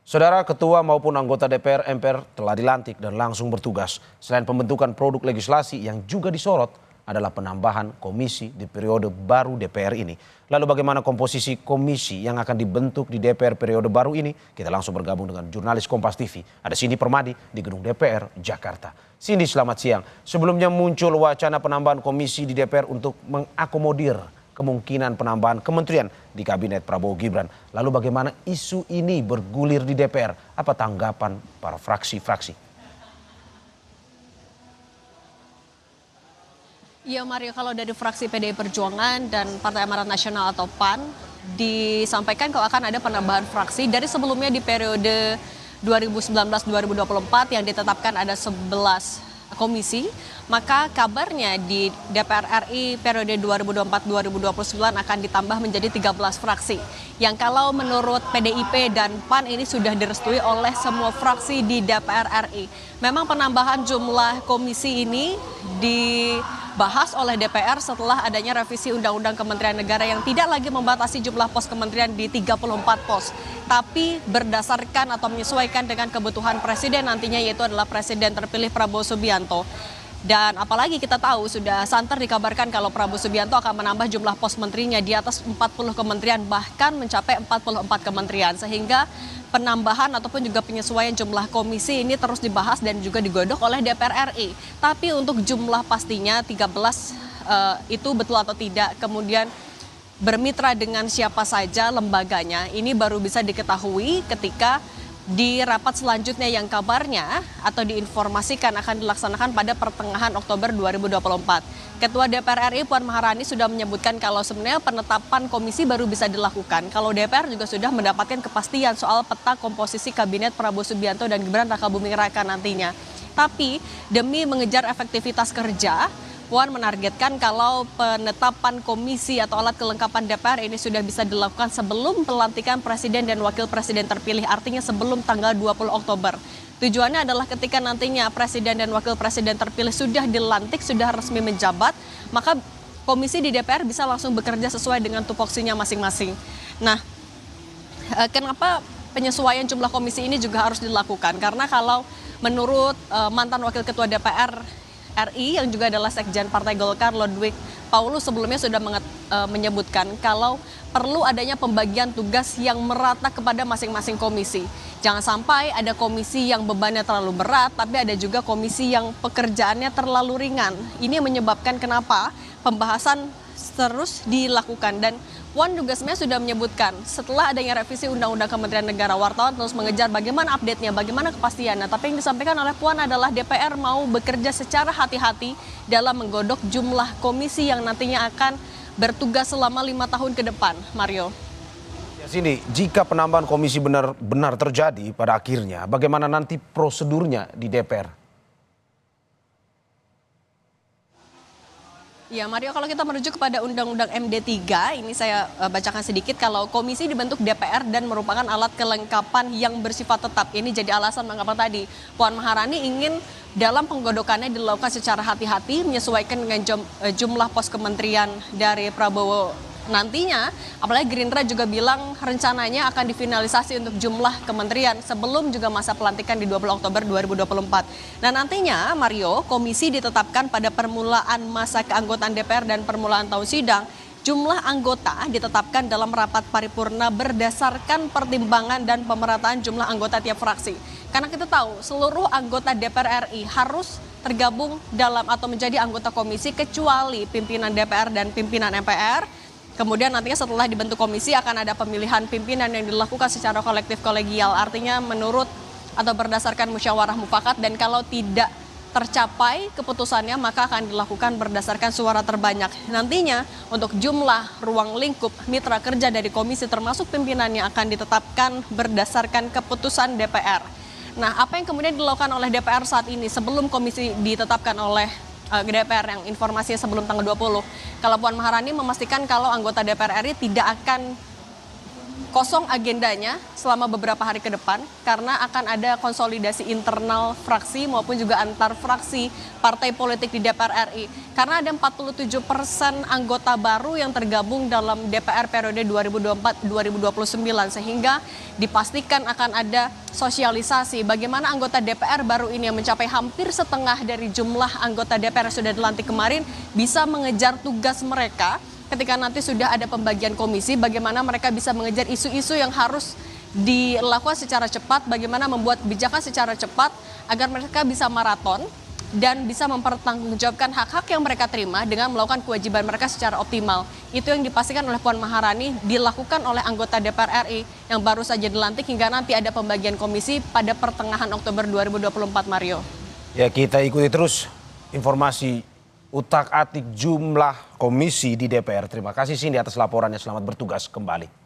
Saudara Ketua maupun anggota DPR MPR telah dilantik dan langsung bertugas. Selain pembentukan produk legislasi yang juga disorot adalah penambahan komisi di periode baru DPR ini. Lalu bagaimana komposisi komisi yang akan dibentuk di DPR periode baru ini? Kita langsung bergabung dengan jurnalis Kompas TV. Ada Cindy Permadi di gedung DPR Jakarta. Cindy, selamat siang. Sebelumnya muncul wacana penambahan komisi di DPR untuk mengakomodir kemungkinan penambahan kementerian di kabinet Prabowo Gibran. Lalu bagaimana isu ini bergulir di DPR? Apa tanggapan para fraksi-fraksi? Ya Mario, kalau dari fraksi PDI Perjuangan dan Partai Amanat Nasional atau PAN disampaikan kalau akan ada penambahan fraksi dari sebelumnya di periode 2019-2024 yang ditetapkan ada 11 komisi, maka kabarnya di DPR RI periode 2024-2029 akan ditambah menjadi 13 fraksi. Yang kalau menurut PDIP dan PAN ini sudah direstui oleh semua fraksi di DPR RI. Memang penambahan jumlah komisi ini dibahas oleh DPR setelah adanya revisi Undang-Undang Kementerian Negara yang tidak lagi membatasi jumlah pos kementerian di 34 pos. Tapi berdasarkan atau menyesuaikan dengan kebutuhan presiden nantinya, yaitu adalah presiden terpilih Prabowo Subianto. Dan apalagi kita tahu sudah santer dikabarkan kalau Prabowo Subianto akan menambah jumlah pos menterinya di atas 40 kementerian, bahkan mencapai 44 kementerian. Sehingga penambahan ataupun juga penyesuaian jumlah komisi ini terus dibahas dan juga digodok oleh DPR RI. Tapi untuk jumlah pastinya 13 itu betul atau tidak, kemudian bermitra dengan siapa saja lembaganya, ini baru bisa diketahui ketika di rapat selanjutnya yang kabarnya atau diinformasikan akan dilaksanakan pada pertengahan Oktober 2024. Ketua DPR RI Puan Maharani sudah menyebutkan kalau sebenarnya penetapan komisi baru bisa dilakukan kalau DPR juga sudah mendapatkan kepastian soal peta komposisi kabinet Prabowo Subianto dan Gibran Rakabuming Raka nantinya. Tapi demi mengejar efektivitas kerja, Puan menargetkan kalau penetapan komisi atau alat kelengkapan DPR ini sudah bisa dilakukan sebelum pelantikan presiden dan wakil presiden terpilih, artinya sebelum tanggal 20 Oktober. Tujuannya adalah ketika nantinya presiden dan wakil presiden terpilih sudah dilantik, sudah resmi menjabat, maka komisi di DPR bisa langsung bekerja sesuai dengan tupoksinya masing-masing. Nah, kenapa penyesuaian jumlah komisi ini juga harus dilakukan? Karena kalau menurut mantan wakil ketua DPR RI yang juga adalah Sekjen Partai Golkar Lodwig Paulus sebelumnya sudah menyebutkan kalau perlu adanya pembagian tugas yang merata kepada masing-masing komisi. Jangan sampai ada komisi yang bebannya terlalu berat, tapi ada juga komisi yang pekerjaannya terlalu ringan. Ini menyebabkan kenapa pembahasan terus dilakukan. Dan Puan juga sebenarnya sudah menyebutkan setelah adanya revisi Undang-Undang Kementerian Negara, wartawan terus mengejar bagaimana update-nya, bagaimana kepastiannya. Tapi yang disampaikan oleh Puan adalah DPR mau bekerja secara hati-hati dalam menggodok jumlah komisi yang nantinya akan bertugas selama 5 tahun ke depan. Mario. Ya, Cindy, jika penambahan komisi benar-benar terjadi pada akhirnya, bagaimana nanti prosedurnya di DPR? Ya Mario, kalau kita merujuk kepada Undang-Undang MD3, ini saya bacakan sedikit, kalau komisi dibentuk DPR dan merupakan alat kelengkapan yang bersifat tetap. Ini jadi alasan mengapa tadi Puan Maharani ingin dalam penggodokannya dilakukan secara hati-hati, menyesuaikan dengan jumlah pos kementerian dari Prabowo nantinya. Apalagi Gerindra juga bilang rencananya akan difinalisasi untuk jumlah kementerian sebelum juga masa pelantikan di 20 Oktober 2024. Nah nantinya Mario, komisi ditetapkan pada permulaan masa keanggotaan DPR dan permulaan tahun sidang. Jumlah anggota ditetapkan dalam rapat paripurna berdasarkan pertimbangan dan pemerataan jumlah anggota tiap fraksi. Karena kita tahu seluruh anggota DPR RI harus tergabung dalam atau menjadi anggota komisi kecuali pimpinan DPR dan pimpinan MPR. Kemudian nantinya setelah dibentuk komisi akan ada pemilihan pimpinan yang dilakukan secara kolektif kolegial. Artinya menurut atau berdasarkan musyawarah mufakat, dan kalau tidak tercapai keputusannya maka akan dilakukan berdasarkan suara terbanyak. Nantinya untuk jumlah ruang lingkup mitra kerja dari komisi termasuk pimpinannya akan ditetapkan berdasarkan keputusan DPR. Nah, apa yang kemudian dilakukan oleh DPR saat ini sebelum komisi ditetapkan oleh DPR yang informasinya sebelum tanggal 20. Kalau Puan Maharani memastikan kalau anggota DPR RI tidak akan kosong agendanya selama beberapa hari ke depan karena akan ada konsolidasi internal fraksi maupun juga antar fraksi partai politik di DPR RI. Karena ada 47% anggota baru yang tergabung dalam DPR periode 2024-2029 sehingga dipastikan akan ada sosialisasi bagaimana anggota DPR baru ini yang mencapai hampir setengah dari jumlah anggota DPR yang sudah dilantik kemarin bisa mengejar tugas mereka. Ketika nanti sudah ada pembagian komisi, bagaimana mereka bisa mengejar isu-isu yang harus dilakukan secara cepat, bagaimana membuat kebijakan secara cepat agar mereka bisa maraton dan bisa mempertanggungjawabkan hak-hak yang mereka terima dengan melakukan kewajiban mereka secara optimal. Itu yang dipastikan oleh Puan Maharani dilakukan oleh anggota DPR RI yang baru saja dilantik hingga nanti ada pembagian komisi pada pertengahan Oktober 2024, Mario. Ya, kita ikuti terus informasi utak-atik jumlah komisi di DPR. Terima kasih Cindy atas laporannya. Selamat bertugas kembali.